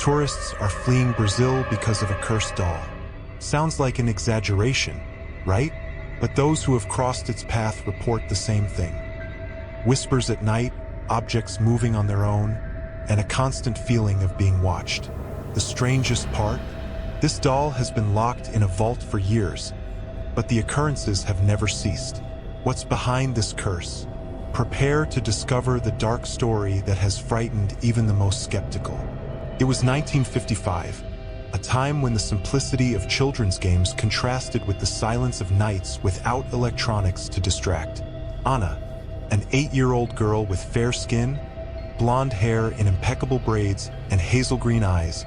Tourists are fleeing Brazil because of a cursed doll. Sounds like an exaggeration, right? But those who have crossed its path report the same thing. Whispers at night, objects moving on their own, and a constant feeling of being watched. The strangest part? This doll has been locked in a vault for years, but the occurrences have never ceased. What's behind this curse? Prepare to discover the dark story that has frightened even the most skeptical. It was 1955, a time when the simplicity of children's games contrasted with the silence of nights without electronics to distract. Anna, an 8-year-old girl with fair skin, blonde hair in impeccable braids, and hazel green eyes,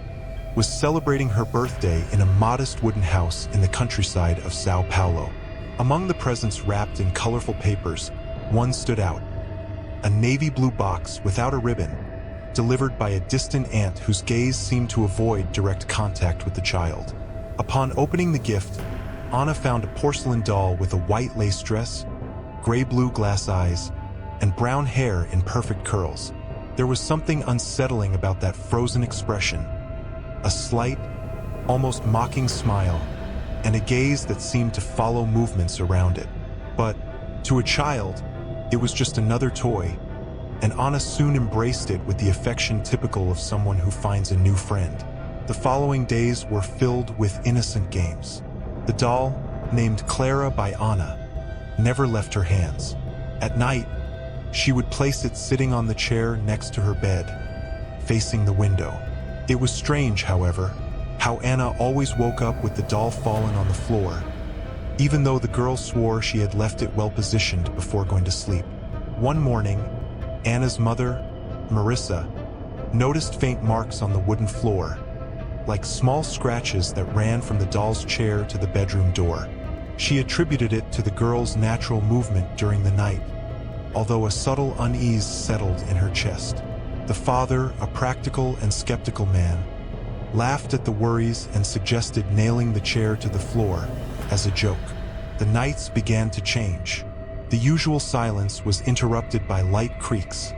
was celebrating her birthday in a modest wooden house in the countryside of Sao Paulo. Among the presents wrapped in colorful papers, one stood out. A navy blue box without a ribbon, delivered by a distant aunt whose gaze seemed to avoid direct contact with the child. Upon opening the gift, Anna found a porcelain doll with a white lace dress, gray-blue glass eyes, and brown hair in perfect curls. There was something unsettling about that frozen expression, a slight, almost mocking smile, and a gaze that seemed to follow movements around it. But, to a child, it was just another toy, and Anna soon embraced it with the affection typical of someone who finds a new friend. The following days were filled with innocent games. The doll, named Clara by Anna, never left her hands. At night, she would place it sitting on the chair next to her bed, facing the window. It was strange, however, how Anna always woke up with the doll fallen on the floor, even though the girl swore she had left it well-positioned before going to sleep. One morning, Anna's mother, Marissa, noticed faint marks on the wooden floor, like small scratches that ran from the doll's chair to the bedroom door. She attributed it to the girl's natural movement during the night, although a subtle unease settled in her chest. The father, a practical and skeptical man, laughed at the worries and suggested nailing the chair to the floor as a joke. The nights began to change. The usual silence was interrupted by light creaks,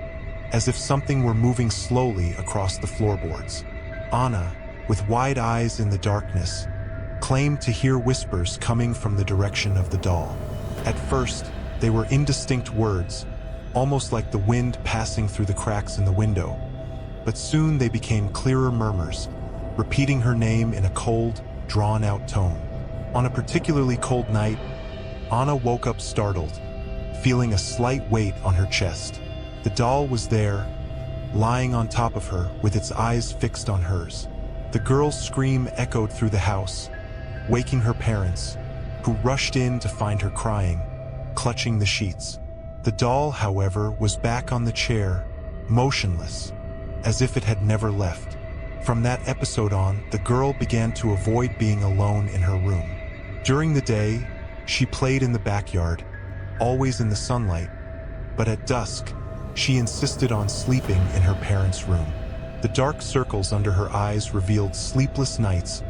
as if something were moving slowly across the floorboards. Anna, with wide eyes in the darkness, claimed to hear whispers coming from the direction of the doll. At first, they were indistinct words, almost like the wind passing through the cracks in the window. But soon they became clearer murmurs, repeating her name in a cold, drawn-out tone. On a particularly cold night, Anna woke up startled, feeling a slight weight on her chest. The doll was there, lying on top of her with its eyes fixed on hers. The girl's scream echoed through the house, waking her parents, who rushed in to find her crying, clutching the sheets. The doll, however, was back on the chair, motionless, as if it had never left. From that episode on, the girl began to avoid being alone in her room. During the day, she played in the backyard, always in the sunlight, but at dusk, she insisted on sleeping in her parents' room. The dark circles under her eyes revealed sleepless nights,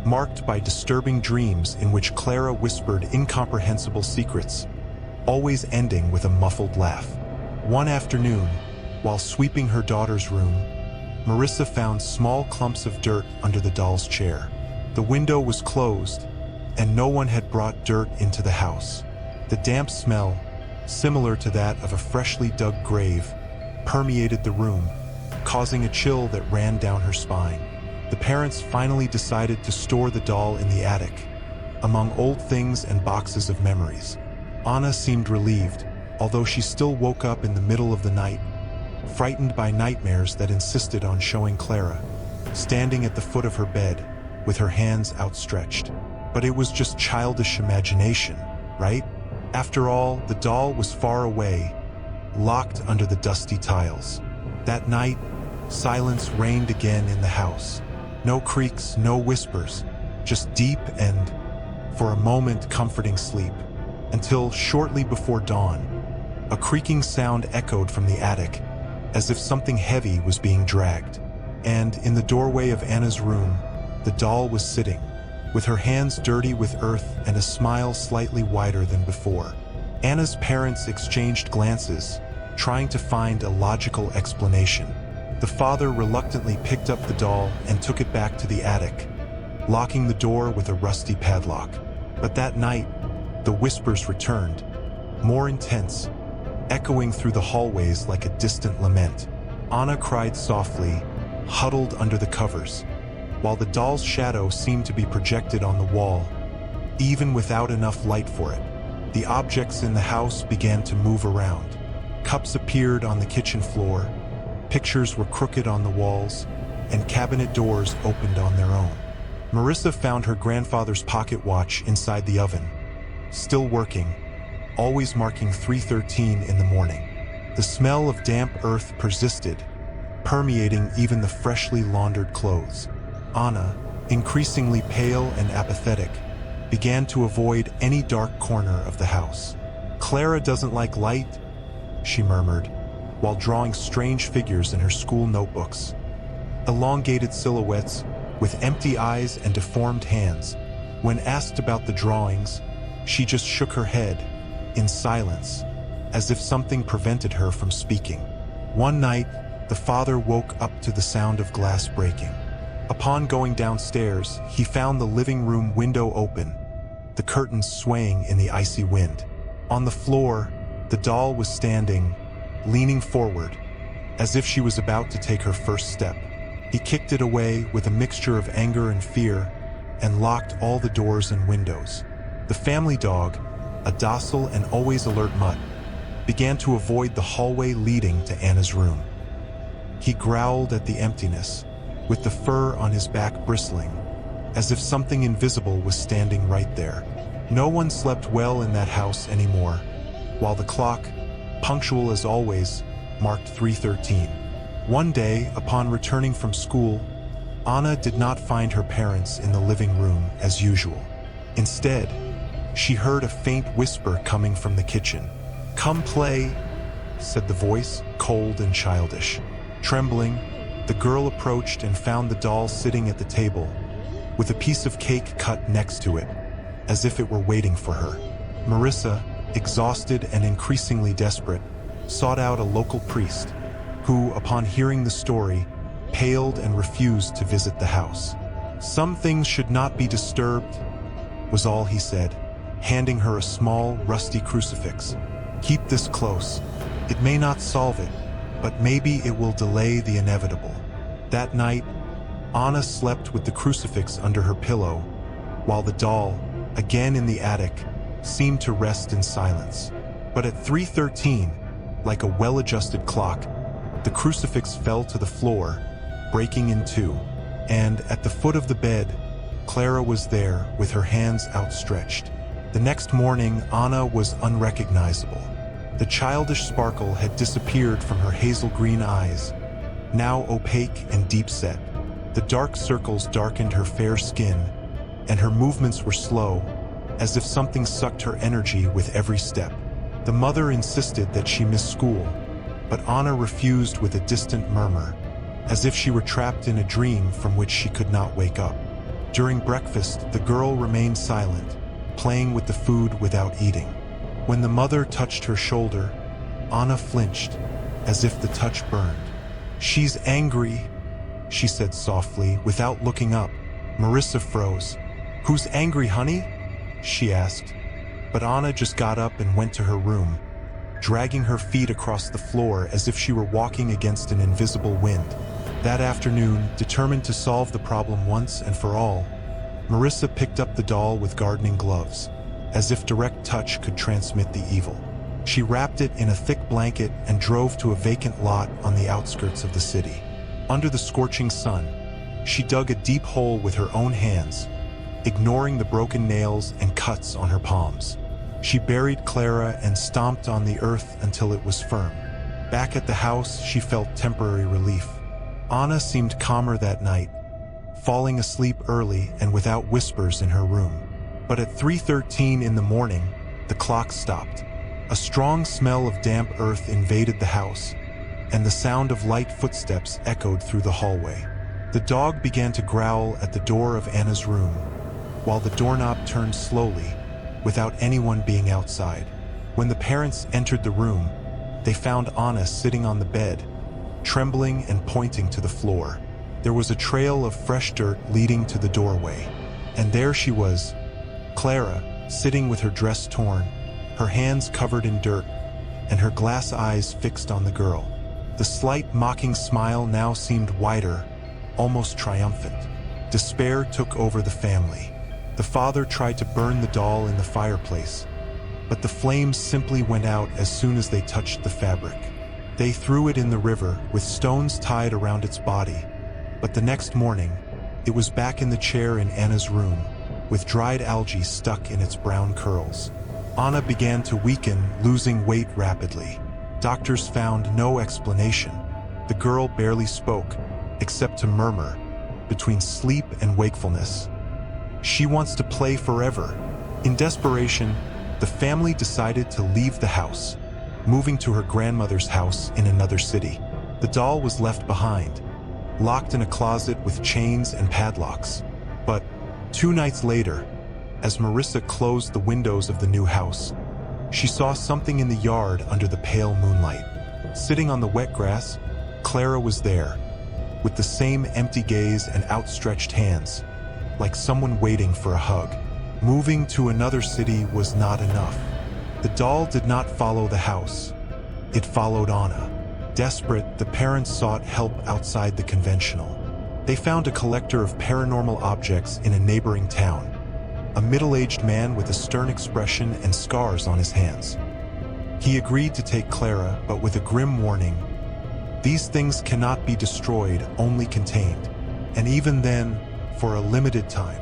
marked by disturbing dreams in which Clara whispered incomprehensible secrets, always ending with a muffled laugh. One afternoon, while sweeping her daughter's room, Marissa found small clumps of dirt under the doll's chair. The window was closed, and no one had brought dirt into the house. The damp smell, similar to that of a freshly dug grave, permeated the room, causing a chill that ran down her spine. The parents finally decided to store the doll in the attic, among old things and boxes of memories. Anna seemed relieved, although she still woke up in the middle of the night, frightened by nightmares that insisted on showing Clara, standing at the foot of her bed, with her hands outstretched. But it was just childish imagination, right? After all, the doll was far away, locked under the dusty tiles. That night, silence reigned again in the house. No creaks, no whispers, just deep and, for a moment, comforting sleep. Until shortly before dawn, a creaking sound echoed from the attic, as if something heavy was being dragged. And in the doorway of Anna's room, the doll was sitting, with her hands dirty with earth and a smile slightly wider than before. Anna's parents exchanged glances, trying to find a logical explanation. The father reluctantly picked up the doll and took it back to the attic, locking the door with a rusty padlock. But that night, the whispers returned, more intense, echoing through the hallways like a distant lament. Anna cried softly, huddled under the covers, while the doll's shadow seemed to be projected on the wall, even without enough light for it. The objects in the house began to move around. Cups appeared on the kitchen floor, pictures were crooked on the walls, and cabinet doors opened on their own. Marissa found her grandfather's pocket watch inside the oven, still working, always marking 3:13 in the morning. The smell of damp earth persisted, permeating even the freshly laundered clothes. Anna, increasingly pale and apathetic, began to avoid any dark corner of the house. "Clara doesn't like light," she murmured, while drawing strange figures in her school notebooks. Elongated silhouettes with empty eyes and deformed hands. When asked about the drawings, she just shook her head, in silence, as if something prevented her from speaking. One night, the father woke up to the sound of glass breaking. Upon going downstairs, he found the living room window open, the curtains swaying in the icy wind. On the floor, the doll was standing, leaning forward, as if she was about to take her first step. He kicked it away with a mixture of anger and fear, and locked all the doors and windows. The family dog, a docile and always alert mutt, began to avoid the hallway leading to Anna's room. He growled at the emptiness, with the fur on his back bristling, as if something invisible was standing right there. No one slept well in that house anymore, while the clock, punctual as always, marked 3:13. One day, upon returning from school, Anna did not find her parents in the living room as usual. Instead, she heard a faint whisper coming from the kitchen. "Come play," said the voice, cold and childish. Trembling, the girl approached and found the doll sitting at the table, with a piece of cake cut next to it, as if it were waiting for her. Marissa, exhausted and increasingly desperate, sought out a local priest, who, upon hearing the story, paled and refused to visit the house. "Some things should not be disturbed," was all he said, handing her a small, rusty crucifix. "Keep this close. It may not solve it, but maybe it will delay the inevitable." That night, Anna slept with the crucifix under her pillow, while the doll, again in the attic, seemed to rest in silence. But at 3:13, like a well-adjusted clock, the crucifix fell to the floor, breaking in two, and at the foot of the bed, Clara was there with her hands outstretched. The next morning, Anna was unrecognizable. The childish sparkle had disappeared from her hazel green eyes, now opaque and deep-set. The dark circles darkened her fair skin, and her movements were slow, as if something sucked her energy with every step. The mother insisted that she miss school, but Anna refused with a distant murmur, as if she were trapped in a dream from which she could not wake up. During breakfast, the girl remained silent, playing with the food without eating. When the mother touched her shoulder, Anna flinched, as if the touch burned. "She's angry," she said softly, without looking up. Marissa froze. "Who's angry, honey?" she asked. But Anna just got up and went to her room, dragging her feet across the floor as if she were walking against an invisible wind. That afternoon, determined to solve the problem once and for all, Marissa picked up the doll with gardening gloves, as if direct touch could transmit the evil. She wrapped it in a thick blanket and drove to a vacant lot on the outskirts of the city. Under the scorching sun, she dug a deep hole with her own hands, ignoring the broken nails and cuts on her palms. She buried Clara and stomped on the earth until it was firm. Back at the house, she felt temporary relief. Anna seemed calmer that night, falling asleep early and without whispers in her room. But at 3:13 in the morning, the clock stopped. A strong smell of damp earth invaded the house, and the sound of light footsteps echoed through the hallway. The dog began to growl at the door of Anna's room, while the doorknob turned slowly, without anyone being outside. When the parents entered the room, they found Anna sitting on the bed, trembling and pointing to the floor. There was a trail of fresh dirt leading to the doorway. And there she was, Clara, sitting with her dress torn, her hands covered in dirt, and her glass eyes fixed on the girl. The slight, mocking smile now seemed wider, almost triumphant. Despair took over the family. The father tried to burn the doll in the fireplace, but the flames simply went out as soon as they touched the fabric. They threw it in the river with stones tied around its body, but the next morning, it was back in the chair in Anna's room, with dried algae stuck in its brown curls. Anna began to weaken, losing weight rapidly. Doctors found no explanation. The girl barely spoke, except to murmur, between sleep and wakefulness. She wants to play forever. In desperation, the family decided to leave the house, moving to her grandmother's house in another city. The doll was left behind, locked in a closet with chains and padlocks. But 2 nights later, as Marissa closed the windows of the new house, she saw something in the yard under the pale moonlight. Sitting on the wet grass, Clara was there, with the same empty gaze and outstretched hands, like someone waiting for a hug. Moving to another city was not enough. The doll did not follow the house. It followed Anna. Desperate, the parents sought help outside the conventional. They found a collector of paranormal objects in a neighboring town, a middle-aged man with a stern expression and scars on his hands. He agreed to take Clara, but with a grim warning: these things cannot be destroyed, only contained, and even then, for a limited time.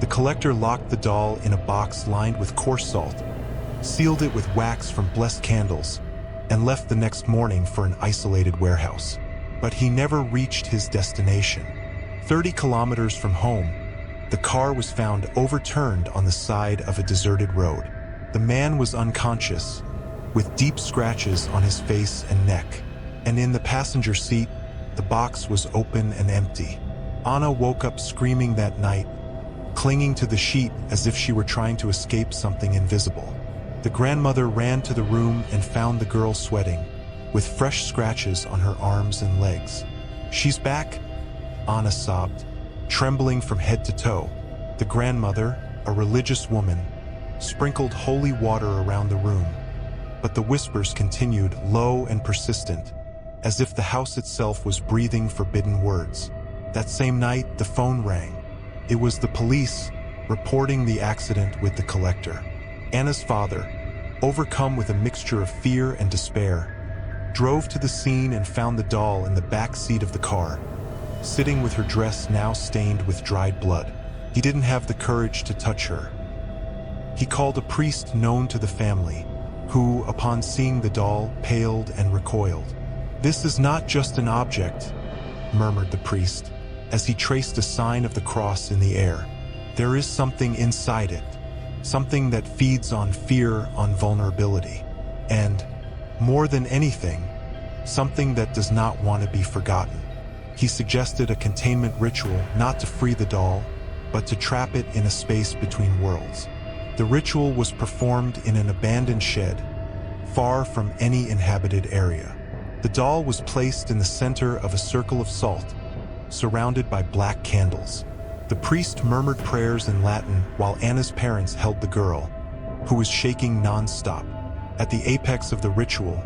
The collector locked the doll in a box lined with coarse salt, sealed it with wax from blessed candles, and left the next morning for an isolated warehouse. But he never reached his destination. 30 kilometers from home, the car was found overturned on the side of a deserted road. The man was unconscious, with deep scratches on his face and neck, and in the passenger seat, the box was open and empty. Anna woke up screaming that night, clinging to the sheet as if she were trying to escape something invisible. The grandmother ran to the room and found the girl sweating, with fresh scratches on her arms and legs. "She's back," Anna sobbed, trembling from head to toe. The grandmother, a religious woman, sprinkled holy water around the room, but the whispers continued, low and persistent, as if the house itself was breathing forbidden words. That same night, the phone rang. It was the police, reporting the accident with the collector. Anna's father, overcome with a mixture of fear and despair, drove to the scene and found the doll in the back seat of the car, sitting with her dress now stained with dried blood. He didn't have the courage to touch her. He called a priest known to the family, who, upon seeing the doll, paled and recoiled. "This is not just an object," murmured the priest, as he traced a sign of the cross in the air. "There is something inside it, something that feeds on fear, on vulnerability, and, more than anything, something that does not want to be forgotten." He suggested a containment ritual, not to free the doll, but to trap it in a space between worlds. The ritual was performed in an abandoned shed, far from any inhabited area. The doll was placed in the center of a circle of salt, surrounded by black candles. The priest murmured prayers in Latin while Anna's parents held the girl, who was shaking non-stop. At the apex of the ritual,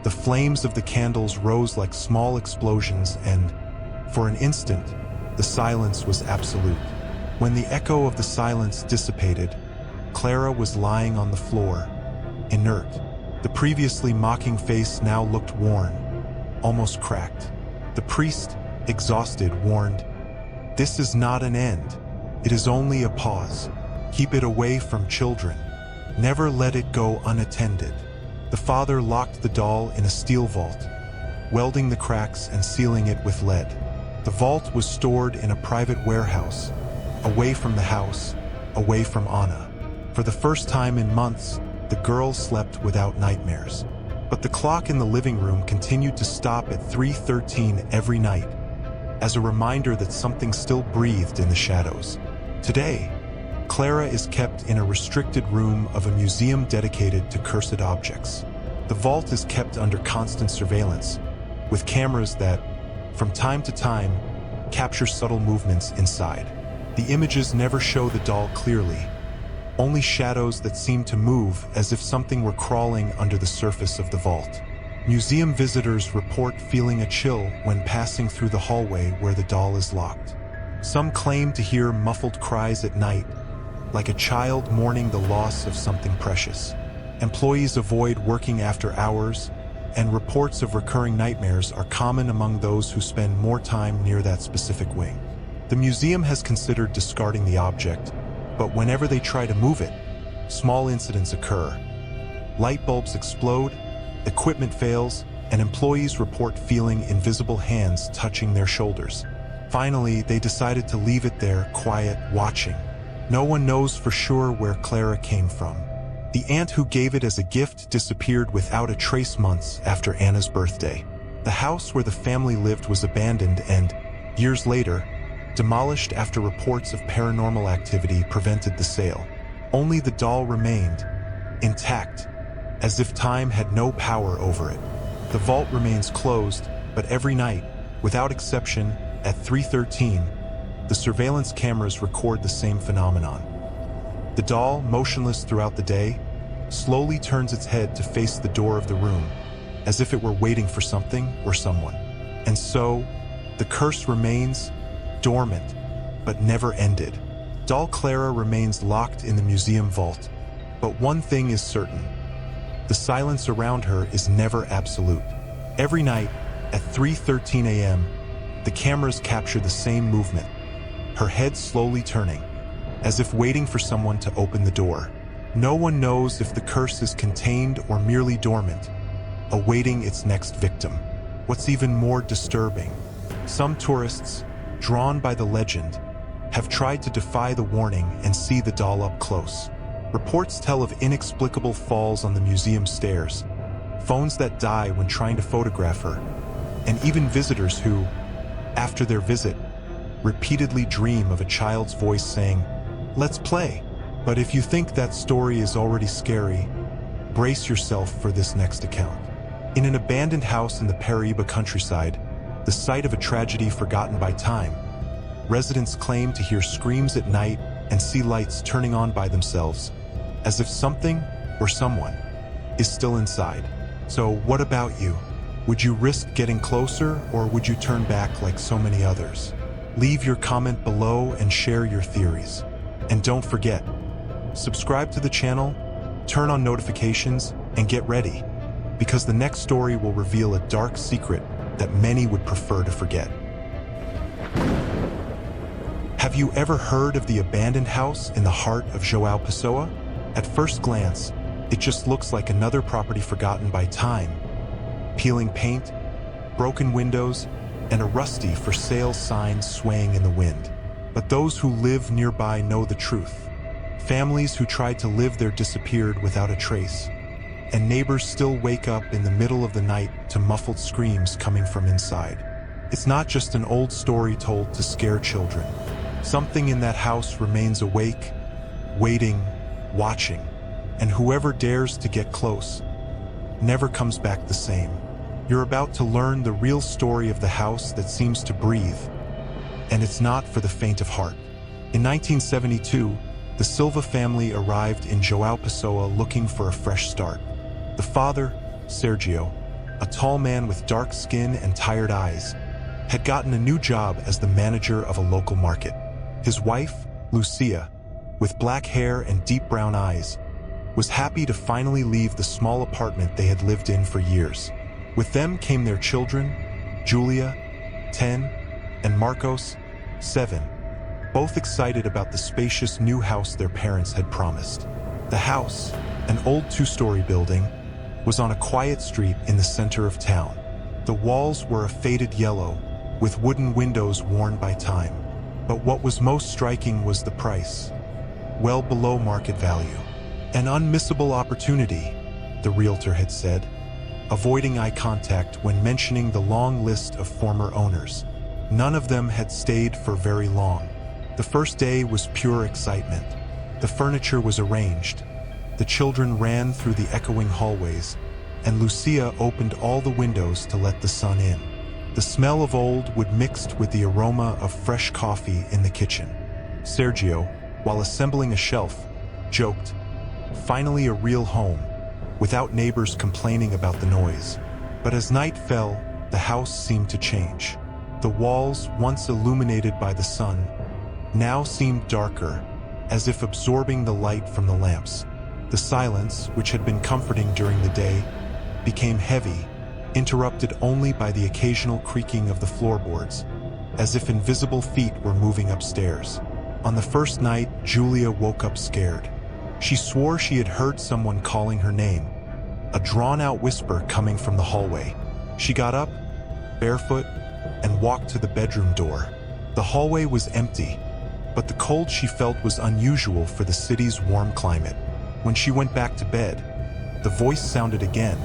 the flames of the candles rose like small explosions and, for an instant, the silence was absolute. When the echo of the silence dissipated, Clara was lying on the floor, inert. The previously mocking face now looked worn, almost cracked. The priest, exhausted, warned, "This is not an end. It is only a pause. Keep it away from children. Never let it go unattended." The father locked the doll in a steel vault, welding the cracks and sealing it with lead. The vault was stored in a private warehouse, away from the house, away from Anna. For the first time in months, the girl slept without nightmares. But the clock in the living room continued to stop at 3:13 every night, as a reminder that something still breathed in the shadows. Today, Clara is kept in a restricted room of a museum dedicated to cursed objects. The vault is kept under constant surveillance, with cameras that, from time to time, capture subtle movements inside. The images never show the doll clearly, only shadows that seem to move as if something were crawling under the surface of the vault. Museum visitors report feeling a chill when passing through the hallway where the doll is locked. Some claim to hear muffled cries at night, like a child mourning the loss of something precious. Employees avoid working after hours, and reports of recurring nightmares are common among those who spend more time near that specific wing. The museum has considered discarding the object, but whenever they try to move it, small incidents occur. Light bulbs explode, equipment fails, and employees report feeling invisible hands touching their shoulders. Finally, they decided to leave it there, quiet, watching. No one knows for sure where Clara came from. The aunt who gave it as a gift disappeared without a trace months after Anna's birthday. The house where the family lived was abandoned and, years later, demolished after reports of paranormal activity prevented the sale. Only the doll remained, intact, as if time had no power over it. The vault remains closed, but every night, without exception, at 3:13, the surveillance cameras record the same phenomenon. The doll, motionless throughout the day, slowly turns its head to face the door of the room, as if it were waiting for something or someone. And so, the curse remains, dormant, but never ended. Doll Clara remains locked in the museum vault, but one thing is certain. The silence around her is never absolute. Every night, at 3:13 a.m., the cameras capture the same movement, her head slowly turning, as if waiting for someone to open the door. No one knows if the curse is contained or merely dormant, awaiting its next victim. What's even more disturbing, some tourists, drawn by the legend, have tried to defy the warning and see the doll up close. Reports tell of inexplicable falls on the museum stairs, phones that die when trying to photograph her, and even visitors who, after their visit, repeatedly dream of a child's voice saying, "Let's play." But if you think that story is already scary, brace yourself for this next account. In an abandoned house in the Paraíba countryside, the site of a tragedy forgotten by time, residents claim to hear screams at night and see lights turning on by themselves, as if something or someone is still inside. So what about you? Would you risk getting closer, or would you turn back like so many others? Leave your comment below and share your theories. And don't forget, subscribe to the channel, turn on notifications, and get ready, because the next story will reveal a dark secret that many would prefer to forget. Have you ever heard of the abandoned house in the heart of João Pessoa? At first glance, it just looks like another property forgotten by time. Peeling paint, broken windows, and a rusty for sale sign swaying in the wind. But those who live nearby know the truth. Families who tried to live there disappeared without a trace, and neighbors still wake up in the middle of the night to muffled screams coming from inside. It's not just an old story told to scare children. Something in that house remains awake, waiting, watching, and whoever dares to get close never comes back the same. You're about to learn the real story of the house that seems to breathe, and it's not for the faint of heart. In 1972, the Silva family arrived in João Pessoa looking for a fresh start. The father, Sergio, a tall man with dark skin and tired eyes, had gotten a new job as the manager of a local market. His wife, Lucia, with black hair and deep brown eyes, was happy to finally leave the small apartment they had lived in for years. With them came their children, Julia, 10, and Marcos, 7, both excited about the spacious new house their parents had promised. The house, an old two-story building, was on a quiet street in the center of town. The walls were a faded yellow, with wooden windows worn by time. But what was most striking was the price, well below market value. An unmissable opportunity, the realtor had said, avoiding eye contact when mentioning the long list of former owners. None of them had stayed for very long. The first day was pure excitement. The furniture was arranged. The children ran through the echoing hallways, and Lucia opened all the windows to let the sun in. The smell of old wood mixed with the aroma of fresh coffee in the kitchen. Sergio, while assembling a shelf, joked, "Finally a real home," without neighbors complaining about the noise. But as night fell, the house seemed to change. The walls, once illuminated by the sun, now seemed darker, as if absorbing the light from the lamps. The silence, which had been comforting during the day, became heavy, interrupted only by the occasional creaking of the floorboards, as if invisible feet were moving upstairs. On the first night, Julia woke up scared. She swore she had heard someone calling her name, a drawn-out whisper coming from the hallway. She got up, barefoot, and walked to the bedroom door. The hallway was empty, but the cold she felt was unusual for the city's warm climate. When she went back to bed, the voice sounded again,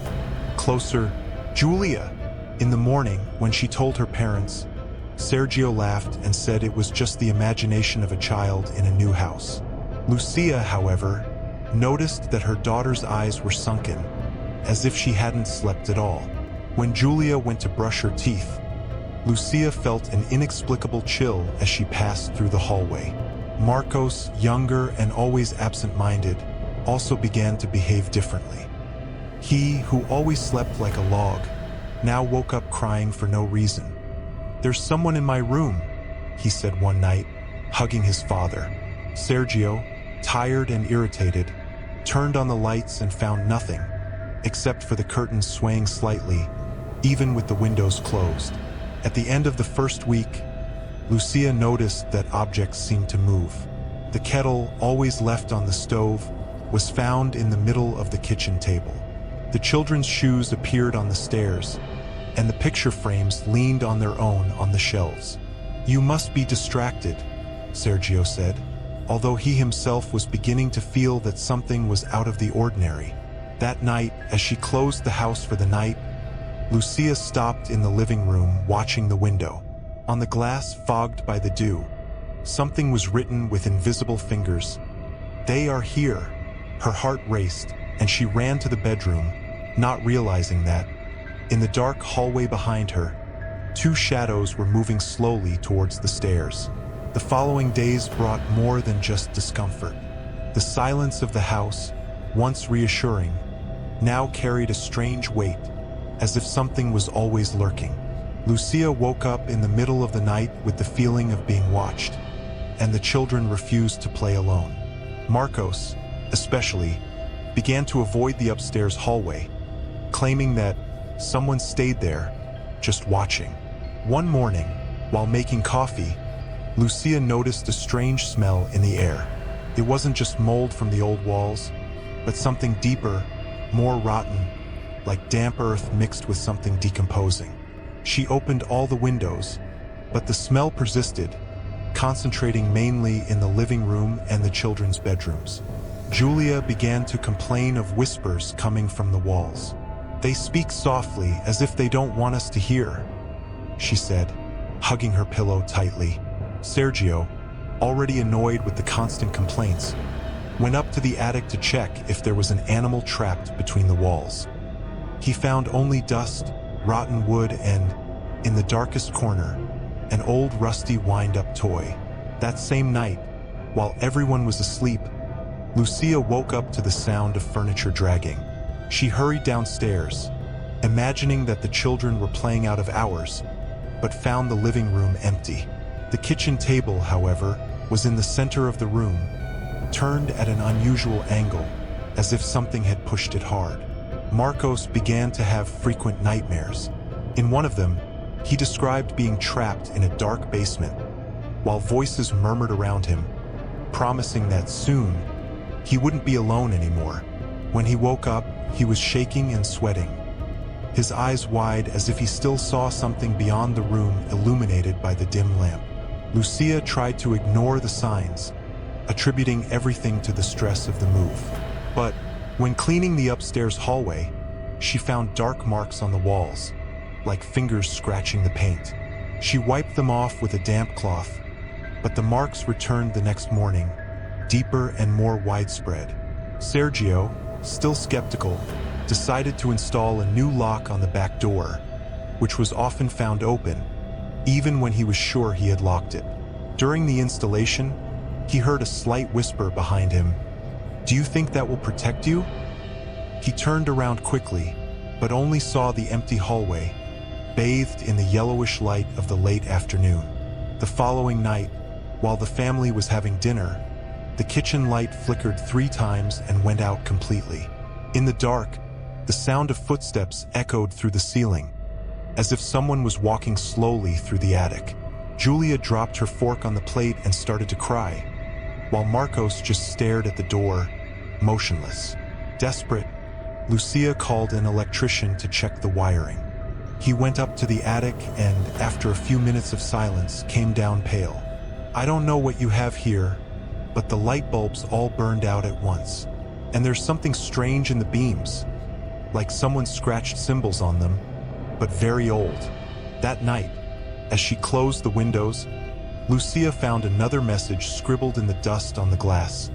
closer, "Julia!" In the morning, when she told her parents, Sergio laughed and said it was just the imagination of a child in a new house. Lucia, however, noticed that her daughter's eyes were sunken, as if she hadn't slept at all. When Julia went to brush her teeth, Lucia felt an inexplicable chill as she passed through the hallway. Marcos, younger and always absent-minded, also began to behave differently. He, who always slept like a log, now woke up crying for no reason. "There's someone in my room," he said one night, hugging his father. Sergio, tired and irritated, turned on the lights and found nothing, except for the curtains swaying slightly, even with the windows closed. At the end of the first week, Lucia noticed that objects seemed to move. The kettle, always left on the stove, was found in the middle of the kitchen table. The children's shoes appeared on the stairs, and the picture frames leaned on their own on the shelves. "You must be distracted," Sergio said, although he himself was beginning to feel that something was out of the ordinary. That night, as she closed the house for the night, Lucia stopped in the living room watching the window. On the glass fogged by the dew, something was written with invisible fingers. "They are here." Her heart raced, and she ran to the bedroom, not realizing that, in the dark hallway behind her, two shadows were moving slowly towards the stairs. The following days brought more than just discomfort. The silence of the house, once reassuring, now carried a strange weight, as if something was always lurking. Lucia woke up in the middle of the night with the feeling of being watched, and the children refused to play alone. Marcos, especially, began to avoid the upstairs hallway, claiming that someone stayed there, just watching. One morning, while making coffee, Lucia noticed a strange smell in the air. It wasn't just mold from the old walls, but something deeper, more rotten, like damp earth mixed with something decomposing. She opened all the windows, but the smell persisted, concentrating mainly in the living room and the children's bedrooms. Julia began to complain of whispers coming from the walls. "They speak softly, as if they don't want us to hear," she said, hugging her pillow tightly. Sergio, already annoyed with the constant complaints, went up to the attic to check if there was an animal trapped between the walls. He found only dust, rotten wood, and, in the darkest corner, an old rusty wind-up toy. That same night, while everyone was asleep, Lucia woke up to the sound of furniture dragging. She hurried downstairs, imagining that the children were playing out of hours, but found the living room empty. The kitchen table, however, was in the center of the room, turned at an unusual angle, as if something had pushed it hard. Marcos began to have frequent nightmares. In one of them, he described being trapped in a dark basement, while voices murmured around him, promising that soon he wouldn't be alone anymore. When he woke up, he was shaking and sweating, his eyes wide as if he still saw something beyond the room illuminated by the dim lamp. Lucia tried to ignore the signs, attributing everything to the stress of the move. But when cleaning the upstairs hallway, she found dark marks on the walls, like fingers scratching the paint. She wiped them off with a damp cloth, but the marks returned the next morning, deeper and more widespread. Sergio, still skeptical, decided to install a new lock on the back door, which was often found open, even when he was sure he had locked it. During the installation, he heard a slight whisper behind him. "Do you think that will protect you?" He turned around quickly, but only saw the empty hallway, bathed in the yellowish light of the late afternoon. The following night, while the family was having dinner, the kitchen light flickered 3 times and went out completely. In the dark, the sound of footsteps echoed through the ceiling, as if someone was walking slowly through the attic. Julia dropped her fork on the plate and started to cry, while Marcos just stared at the door, motionless. Desperate, Lucia called an electrician to check the wiring. He went up to the attic and, after a few minutes of silence, came down pale. "I don't know what you have here, but the light bulbs all burned out at once. And there's something strange in the beams, like someone scratched symbols on them, but very old." That night, as she closed the windows, Lucia found another message scribbled in the dust on the glass.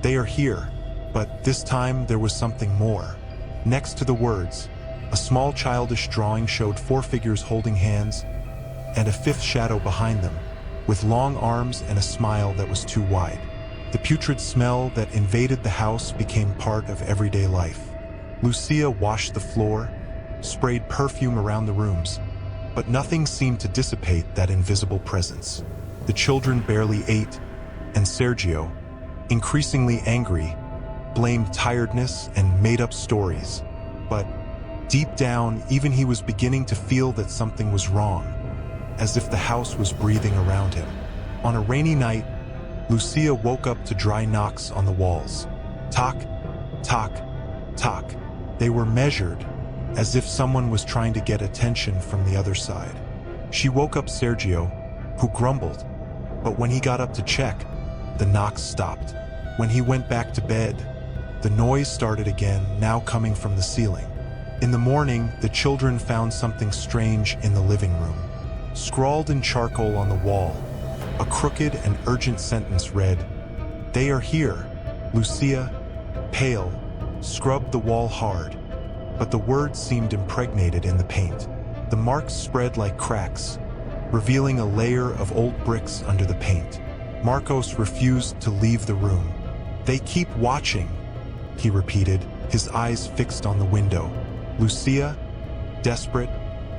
"They are here," but this time there was something more. Next to the words, a small childish drawing showed 4 figures holding hands, and a 5th shadow behind them, with long arms and a smile that was too wide. The putrid smell that invaded the house became part of everyday life. Lucia washed the floor, sprayed perfume around the rooms, but nothing seemed to dissipate that invisible presence. The children barely ate, and Sergio, increasingly angry, blamed tiredness and made up stories. But deep down, even he was beginning to feel that something was wrong, as if the house was breathing around him. On a rainy night, Lucia woke up to dry knocks on the walls. Tock, tock, tock. They were measured, as if someone was trying to get attention from the other side. She woke up Sergio, who grumbled, but when he got up to check, the knocks stopped. When he went back to bed, the noise started again, now coming from the ceiling. In the morning, the children found something strange in the living room. Scrawled in charcoal on the wall, a crooked and urgent sentence read, "They are here." Lucia, pale, scrubbed the wall hard, but the words seemed impregnated in the paint. The marks spread like cracks, revealing a layer of old bricks under the paint. Marcos refused to leave the room. "They keep watching," he repeated, his eyes fixed on the window. Lucia, desperate,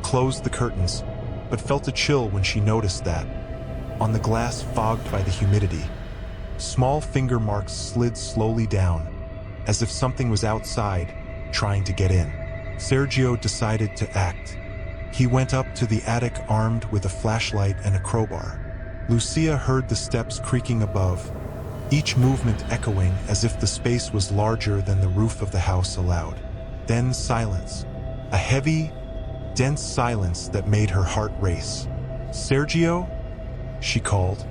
closed the curtains, but felt a chill when she noticed that, on the glass fogged by the humidity, small finger marks slid slowly down, as if something was outside, trying to get in. Sergio decided to act. He went up to the attic armed with a flashlight and a crowbar. Lucia heard the steps creaking above, each movement echoing as if the space was larger than the roof of the house allowed. Then silence. A heavy, dense silence that made her heart race. "Sergio?" she called,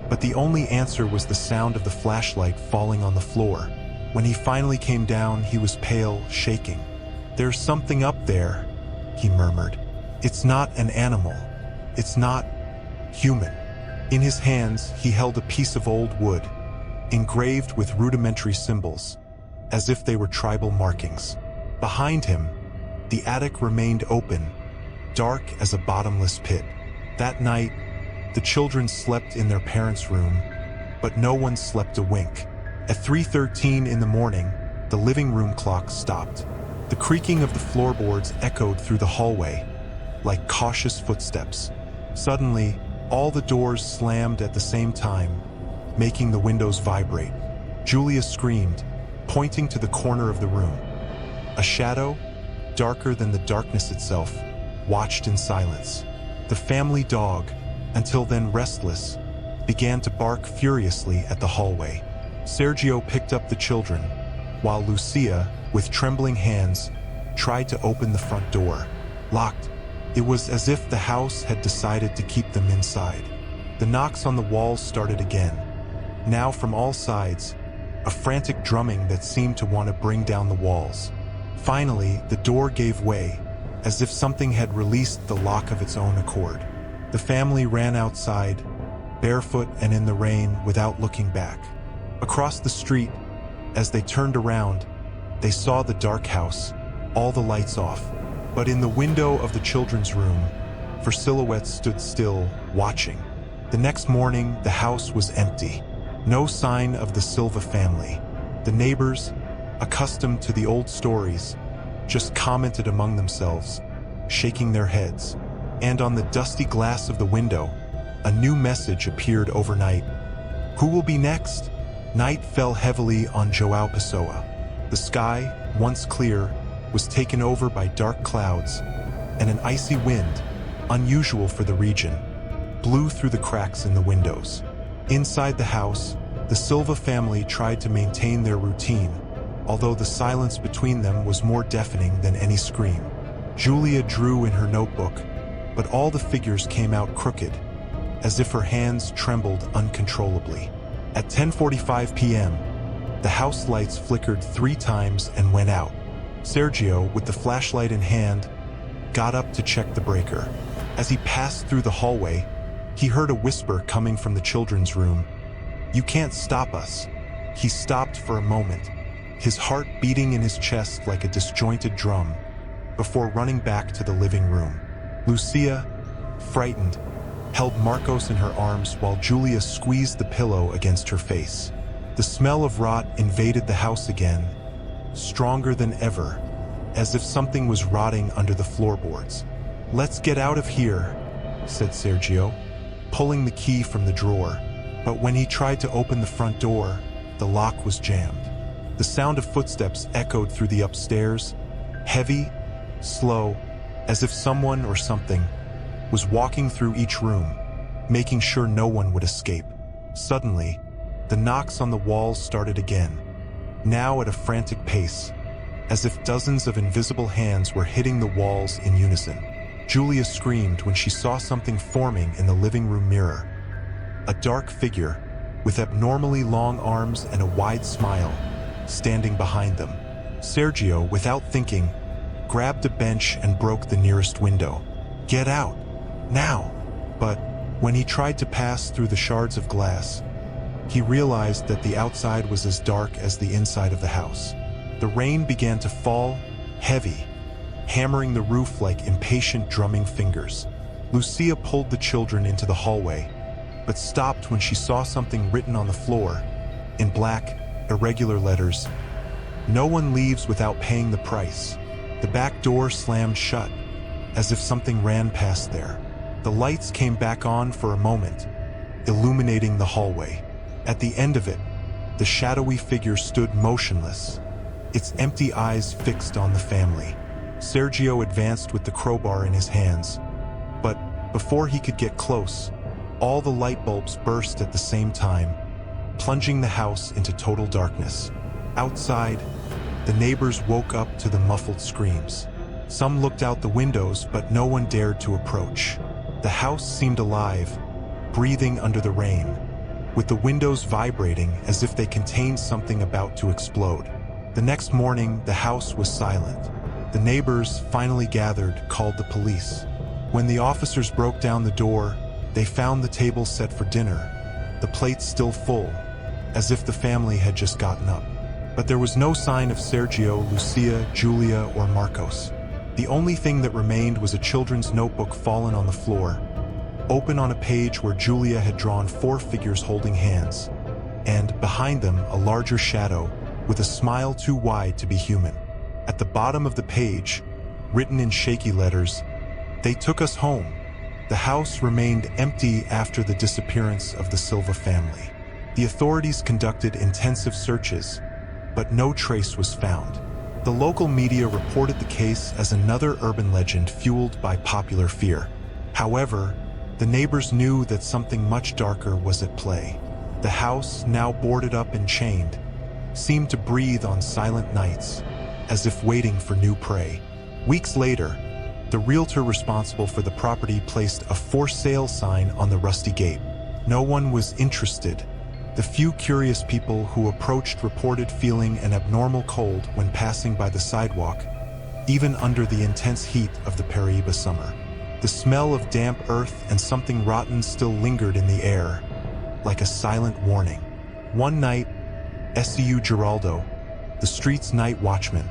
but the only answer was the sound of the flashlight falling on the floor. When he finally came down, he was pale, shaking. "There's something up there," he murmured. "It's not an animal. It's not human." In his hands, he held a piece of old wood, engraved with rudimentary symbols, as if they were tribal markings. Behind him, the attic remained open, dark as a bottomless pit. That night, the children slept in their parents' room, but no one slept a wink. At 3:13 in the morning, the living room clock stopped. The creaking of the floorboards echoed through the hallway, like cautious footsteps. Suddenly, all the doors slammed at the same time, making the windows vibrate. Julia screamed, pointing to the corner of the room. A shadow, darker than the darkness itself, watched in silence. The family dog, until then restless, began to bark furiously at the hallway. Sergio picked up the children, while Lucia, with trembling hands, tried to open the front door. Locked. It was as if the house had decided to keep them inside. The knocks on the walls started again, now from all sides, a frantic drumming that seemed to want to bring down the walls. Finally, the door gave way, as if something had released the lock of its own accord. The family ran outside, barefoot and in the rain, without looking back. Across the street, as they turned around, they saw the dark house, all the lights off. But in the window of the children's room, four silhouettes stood still, watching. The next morning, the house was empty. No sign of the Silva family. The neighbors, accustomed to the old stories, just commented among themselves, shaking their heads. And on the dusty glass of the window, a new message appeared overnight. Who will be next? Night fell heavily on Joao Pessoa. The sky, once clear, was taken over by dark clouds, and an icy wind, unusual for the region, blew through the cracks in the windows. Inside the house, the Silva family tried to maintain their routine, although the silence between them was more deafening than any scream. Julia drew in her notebook, but all the figures came out crooked, as if her hands trembled uncontrollably. At 10:45 p.m., the house lights flickered 3 times and went out. Sergio, with the flashlight in hand, got up to check the breaker. As he passed through the hallway, he heard a whisper coming from the children's room. "You can't stop us." He stopped for a moment, his heart beating in his chest like a disjointed drum, before running back to the living room. Lucia, frightened, held Marcos in her arms while Julia squeezed the pillow against her face. The smell of rot invaded the house again, stronger than ever, as if something was rotting under the floorboards. "Let's get out of here," said Sergio, pulling the key from the drawer. But when he tried to open the front door, the lock was jammed. The sound of footsteps echoed through the upstairs, heavy, slow, as if someone or something was walking through each room, making sure no one would escape. Suddenly, the knocks on the walls started again, now at a frantic pace, as if dozens of invisible hands were hitting the walls in unison. Julia screamed when she saw something forming in the living room mirror. A dark figure, with abnormally long arms and a wide smile, standing behind them. Sergio, without thinking, grabbed a bench and broke the nearest window. "Get out! Now!" But when he tried to pass through the shards of glass, he realized that the outside was as dark as the inside of the house. The rain began to fall, heavy, hammering the roof like impatient drumming fingers. Lucia pulled the children into the hallway, but stopped when she saw something written on the floor, in black, irregular letters. "No one leaves without paying the price." The back door slammed shut, as if something ran past there. The lights came back on for a moment, illuminating the hallway. At the end of it, the shadowy figure stood motionless, its empty eyes fixed on the family. Sergio advanced with the crowbar in his hands, but before he could get close, all the light bulbs burst at the same time, plunging the house into total darkness. Outside, the neighbors woke up to the muffled screams. Some looked out the windows, but no one dared to approach. The house seemed alive, breathing under the rain, with the windows vibrating as if they contained something about to explode. The next morning, the house was silent. The neighbors, finally gathered, called the police. When the officers broke down the door, they found the table set for dinner, the plates still full, as if the family had just gotten up. But there was no sign of Sergio, Lucia, Julia, or Marcos. The only thing that remained was a children's notebook fallen on the floor, open on a page where Julia had drawn 4 figures holding hands, and behind them a larger shadow with a smile too wide to be human. At the bottom of the page, written in shaky letters, "They took us home." The house remained empty after the disappearance of the Silva family. The authorities conducted intensive searches, but no trace was found. The local media reported the case as another urban legend fueled by popular fear. However, the neighbors knew that something much darker was at play. The house, now boarded up and chained, seemed to breathe on silent nights, as if waiting for new prey. Weeks later, the realtor responsible for the property placed a "for sale" sign on the rusty gate. No one was interested. The few curious people who approached reported feeling an abnormal cold when passing by the sidewalk, even under the intense heat of the Paraíba summer. The smell of damp earth and something rotten still lingered in the air, like a silent warning. One night, SCU Geraldo, the street's night watchman,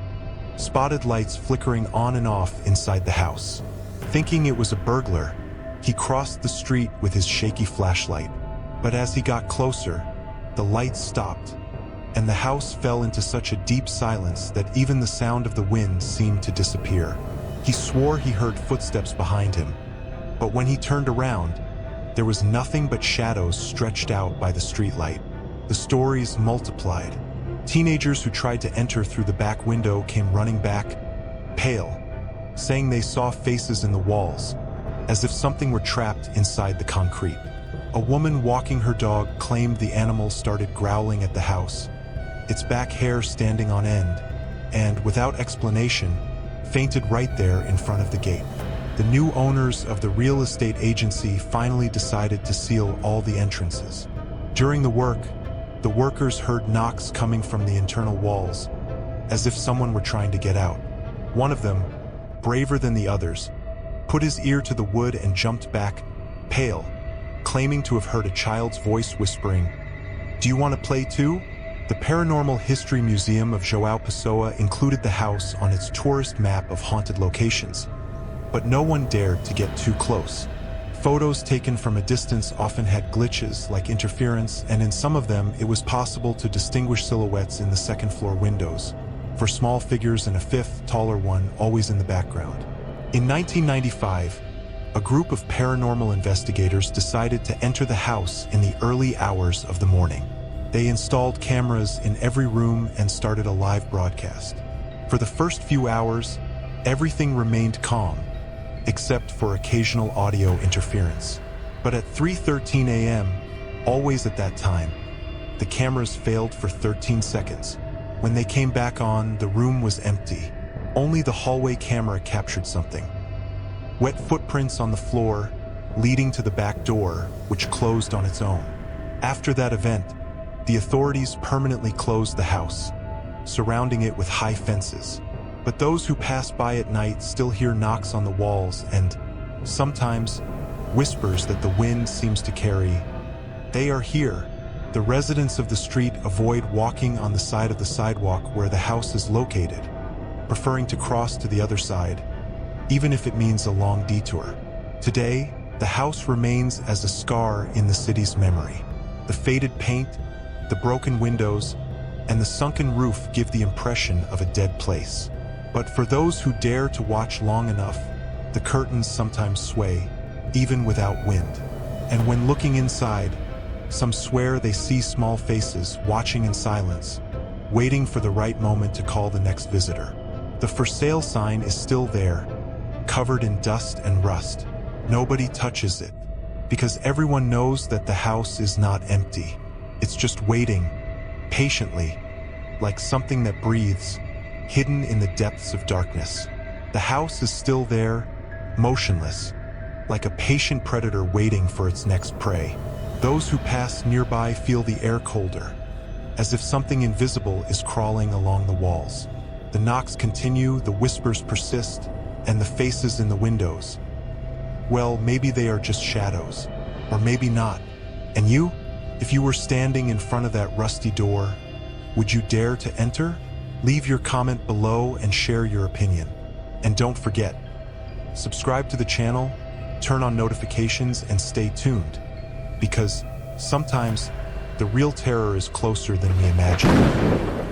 spotted lights flickering on and off inside the house. Thinking it was a burglar, he crossed the street with his shaky flashlight. But as he got closer, the lights stopped, and the house fell into such a deep silence that even the sound of the wind seemed to disappear. He swore he heard footsteps behind him, but when he turned around, there was nothing but shadows stretched out by the streetlight. The stories multiplied. Teenagers who tried to enter through the back window came running back, pale, saying they saw faces in the walls, as if something were trapped inside the concrete. A woman walking her dog claimed the animal started growling at the house, its back hair standing on end, and, without explanation, fainted right there in front of the gate. The new owners of the real estate agency finally decided to seal all the entrances. During the work, the workers heard knocks coming from the internal walls, as if someone were trying to get out. One of them, braver than the others, put his ear to the wood and jumped back, pale, claiming to have heard a child's voice whispering, "Do you want to play too?" The Paranormal History Museum of João Pessoa included the house on its tourist map of haunted locations, but no one dared to get too close. Photos taken from a distance often had glitches like interference, and in some of them it was possible to distinguish silhouettes in the second-floor windows, for small figures and a fifth, taller one always in the background. In 1995, a group of paranormal investigators decided to enter the house in the early hours of the morning. They installed cameras in every room and started a live broadcast. For the first few hours, everything remained calm, except for occasional audio interference. But at 3:13 a.m., always at that time, the cameras failed for 13 seconds. When they came back on, the room was empty. Only the hallway camera captured something. Wet footprints on the floor, leading to the back door, which closed on its own. After that event, the authorities permanently closed the house, surrounding it with high fences. But those who pass by at night still hear knocks on the walls and, sometimes, whispers that the wind seems to carry. They are here. The residents of the street avoid walking on the side of the sidewalk where the house is located, preferring to cross to the other side, even if it means a long detour. Today, the house remains as a scar in the city's memory. The faded paint, the broken windows, and the sunken roof give the impression of a dead place. But for those who dare to watch long enough, the curtains sometimes sway, even without wind. And when looking inside, some swear they see small faces watching in silence, waiting for the right moment to call the next visitor. The for sale sign is still there, covered in dust and rust. Nobody touches it, because everyone knows that the house is not empty. It's just waiting, patiently, like something that breathes, hidden in the depths of darkness. The house is still there, motionless, like a patient predator waiting for its next prey. Those who pass nearby feel the air colder, as if something invisible is crawling along the walls. The knocks continue, the whispers persist, and the faces in the windows. Well, maybe they are just shadows, or maybe not. And you? If you were standing in front of that rusty door, would you dare to enter? Leave your comment below and share your opinion. And don't forget, subscribe to the channel, turn on notifications, and stay tuned, because sometimes the real terror is closer than we imagine.